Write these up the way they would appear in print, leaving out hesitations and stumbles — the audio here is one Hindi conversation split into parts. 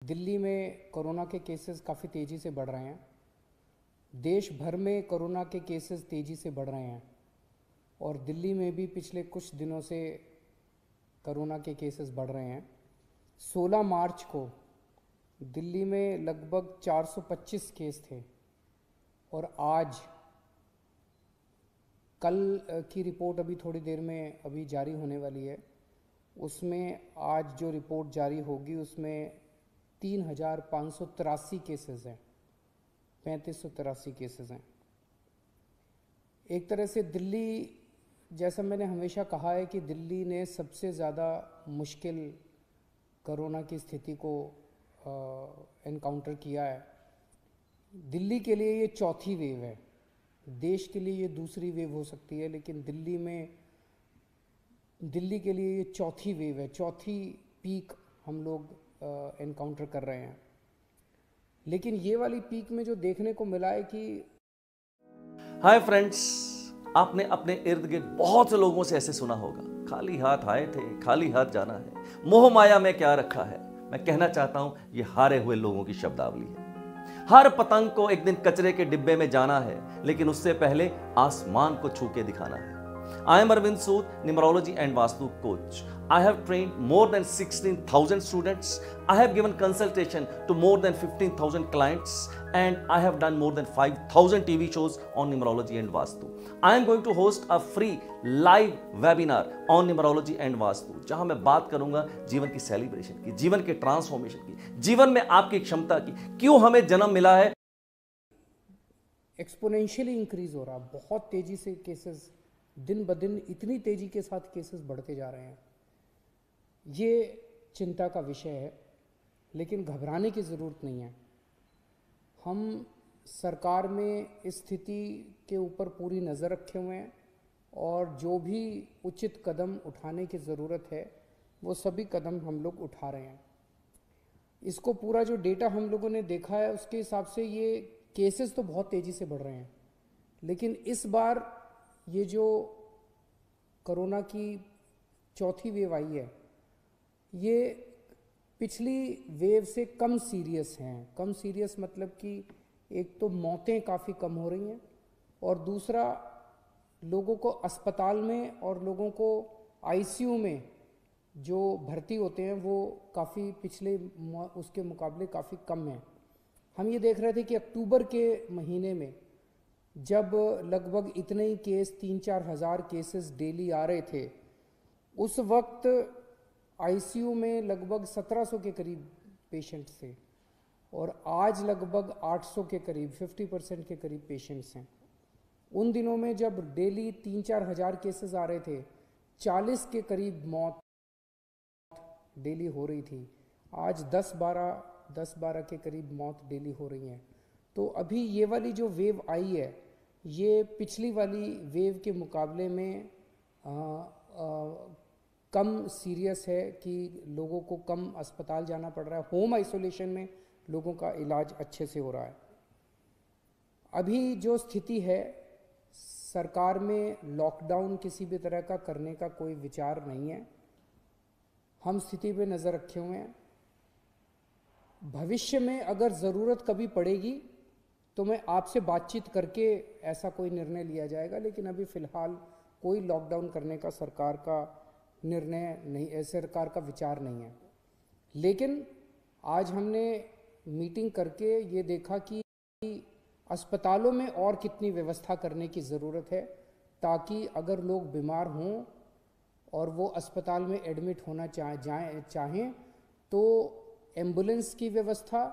दिल्ली में कोरोना के केसेस काफ़ी तेज़ी से बढ़ रहे हैं। देश भर में कोरोना के केसेस तेज़ी से बढ़ रहे हैं और दिल्ली में भी पिछले कुछ दिनों से कोरोना के केसेस बढ़ रहे हैं। 16 मार्च को दिल्ली में लगभग 425 केस थे और आज कल की रिपोर्ट अभी थोड़ी देर में अभी जारी होने वाली है। उसमें आज जो रिपोर्ट जारी होगी उसमें 3,583 केसेस हैं, 3,583 केसेस हैं। एक तरह से दिल्ली, जैसा मैंने हमेशा कहा है कि दिल्ली ने सबसे ज़्यादा मुश्किल कोरोना की स्थिति को एनकाउंटर किया है। दिल्ली के लिए ये चौथी वेव है, देश के लिए ये दूसरी वेव हो सकती है, लेकिन दिल्ली के लिए ये चौथी वेव है, चौथी पीक हम लोग एनकाउंटर कर रहे हैं। लेकिन ये वाली पीक में जो देखने को मिला है कि हाय फ्रेंड्स, आपने अपने इर्द गिर्द बहुत से लोगों से ऐसे सुना होगा, खाली हाथ आए थे खाली हाथ जाना है, मोह माया में क्या रखा है। मैं कहना चाहता हूं ये हारे हुए लोगों की शब्दावली है। हर पतंग को एक दिन कचरे के डिब्बे में जाना है, लेकिन उससे पहले आसमान को छू के दिखाना है। I am Arvind Sood, numerology and Vastu coach. I have trained more than 16,000 students. I have given consultation to more than 15,000 clients, and I have done more than 5,000 TV shows on numerology and Vastu. I am going to host a free live webinar on numerology and Vastu, जहां मैं बात करूंगा जीवन की सेलिब्रेशन की, जीवन के ट्रांसफॉर्मेशन की, जीवन में आपकी क्षमता की, क्यों हमें जन्म मिला है। एक्सपोनेंशियली इंक्रीज हो रहा, बहुत तेज़ी से केसेस दिन ब दिन इतनी तेज़ी के साथ केसेस बढ़ते जा रहे हैं। ये चिंता का विषय है, लेकिन घबराने की ज़रूरत नहीं है। हम सरकार में इस स्थिति के ऊपर पूरी नज़र रखे हुए हैं और जो भी उचित कदम उठाने की ज़रूरत है वो सभी कदम हम लोग उठा रहे हैं। इसको पूरा जो डेटा हम लोगों ने देखा है उसके हिसाब से ये केसेस तो बहुत तेज़ी से बढ़ रहे हैं, लेकिन इस बार ये जो कोरोना की चौथी वेव आई है ये पिछली वेव से कम सीरियस हैं। कम सीरियस मतलब कि एक तो मौतें काफ़ी कम हो रही हैं और दूसरा लोगों को अस्पताल में और लोगों को आईसीयू में जो भर्ती होते हैं वो काफ़ी पिछले उसके मुकाबले काफ़ी कम हैं। हम ये देख रहे थे कि अक्टूबर के महीने में जब लगभग इतने ही केस 3-4 हज़ार केसेस डेली आ रहे थे, उस वक्त आईसीयू में लगभग 1700 के करीब पेशेंट्स थे और आज लगभग 800 के करीब 50% के करीब पेशेंट्स हैं। उन दिनों में जब डेली 3-4 हज़ार केसेस आ रहे थे, 40 के करीब मौत डेली हो रही थी। आज 10-12 के करीब मौत डेली हो रही हैं। तो अभी ये वाली जो वेव आई है ये पिछली वाली वेव के मुकाबले में कम सीरियस है कि लोगों को कम अस्पताल जाना पड़ रहा है, होम आइसोलेशन में लोगों का इलाज अच्छे से हो रहा है। अभी जो स्थिति है, सरकार में लॉकडाउन किसी भी तरह का करने का कोई विचार नहीं है। हम स्थिति पे नज़र रखे हुए हैं। भविष्य में अगर ज़रूरत कभी पड़ेगी तो मैं आपसे बातचीत करके ऐसा कोई निर्णय लिया जाएगा, लेकिन अभी फ़िलहाल कोई लॉकडाउन करने का सरकार का निर्णय नहीं, सरकार का विचार नहीं है। लेकिन आज हमने मीटिंग करके ये देखा कि अस्पतालों में और कितनी व्यवस्था करने की ज़रूरत है, ताकि अगर लोग बीमार हों और वो अस्पताल में एडमिट होना चाहें तो एम्बुलेंस की व्यवस्था,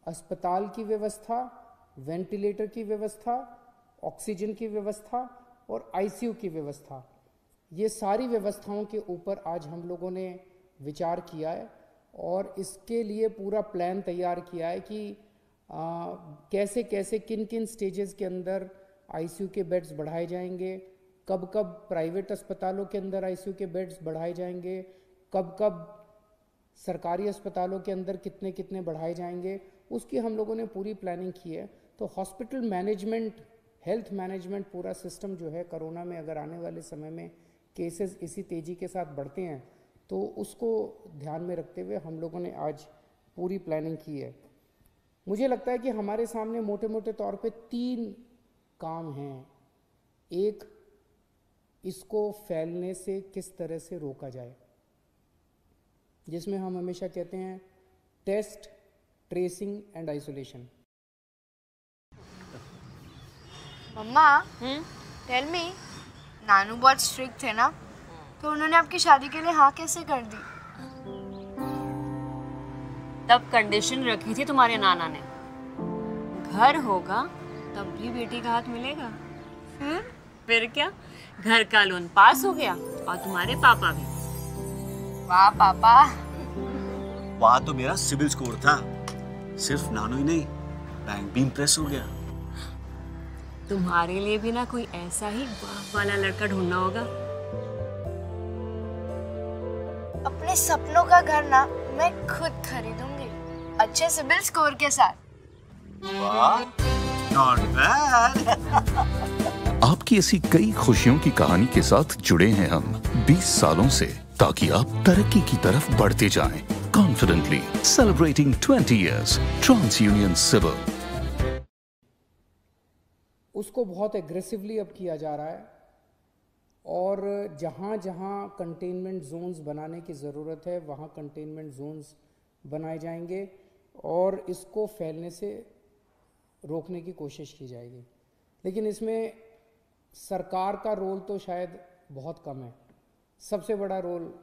अस्पताल की व्यवस्था, वेंटिलेटर की व्यवस्था, ऑक्सीजन की व्यवस्था और आईसीयू की व्यवस्था, ये सारी व्यवस्थाओं के ऊपर आज हम लोगों ने विचार किया है और इसके लिए पूरा प्लान तैयार किया है कि कैसे कैसे किन किन स्टेजेस के अंदर आईसीयू के बेड्स बढ़ाए जाएंगे, कब कब प्राइवेट अस्पतालों के अंदर आईसीयू के बेड्स बढ़ाए जाएंगे, कब कब सरकारी अस्पतालों के अंदर कितने कितने बढ़ाए जाएंगे, उसकी हम लोगों ने पूरी प्लानिंग की है। तो हॉस्पिटल मैनेजमेंट, हेल्थ मैनेजमेंट पूरा सिस्टम जो है, कोरोना में अगर आने वाले समय में केसेस इसी तेज़ी के साथ बढ़ते हैं तो उसको ध्यान में रखते हुए हम लोगों ने आज पूरी प्लानिंग की है। मुझे लगता है कि हमारे सामने मोटे मोटे तौर पे 3 काम हैं। एक, इसको फैलने से किस तरह से रोका जाए, जिसमें हम हमेशा कहते हैं टेस्ट, ट्रेसिंग एंड आइसोलेशन। मम्मा, टेल मी, नानू बहुत स्ट्रिक्ट थे ना, तो उन्होंने आपकी शादी के लिए हाँ कैसे कर दी? तब कंडीशन रखी थी तुम्हारे नाना ने, घर होगा तब भी बेटी का हाथ मिलेगा। फिर क्या, घर का लोन पास हो गया और तुम्हारे पापा भी। वाह पापा। वहां तो मेरा सिबिल स्कोर था, सिर्फ नानू ही नहीं, बैंक भी इम्प्रेस हो गया। तुम्हारे लिए भी ना कोई ऐसा ही बाप वाला लड़का ढूंढना होगा। अपने सपनों का घर ना मैं खुद खरीदूंगी, अच्छे सिबिल स्कोर के साथ। वाह, नॉट बैड। आपकी ऐसी कई खुशियों की कहानी के साथ जुड़े हैं हम 20 सालों से, ताकि आप तरक्की की तरफ बढ़ते जाएं। Confidently celebrating 20 years, TransUnion CIBIL. उसको बहुत एग्रेसिवली अब किया जा रहा है, और जहाँ जहाँ कंटेनमेंट जोन्स बनाने की ज़रूरत है वहाँ कंटेनमेंट जोन्स बनाए जाएंगे और इसको फैलने से रोकने की कोशिश की जाएगी। लेकिन इसमें सरकार का रोल तो शायद बहुत कम है। सबसे बड़ा रोल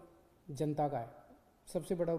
जनता का है, सबसे बड़ा रोल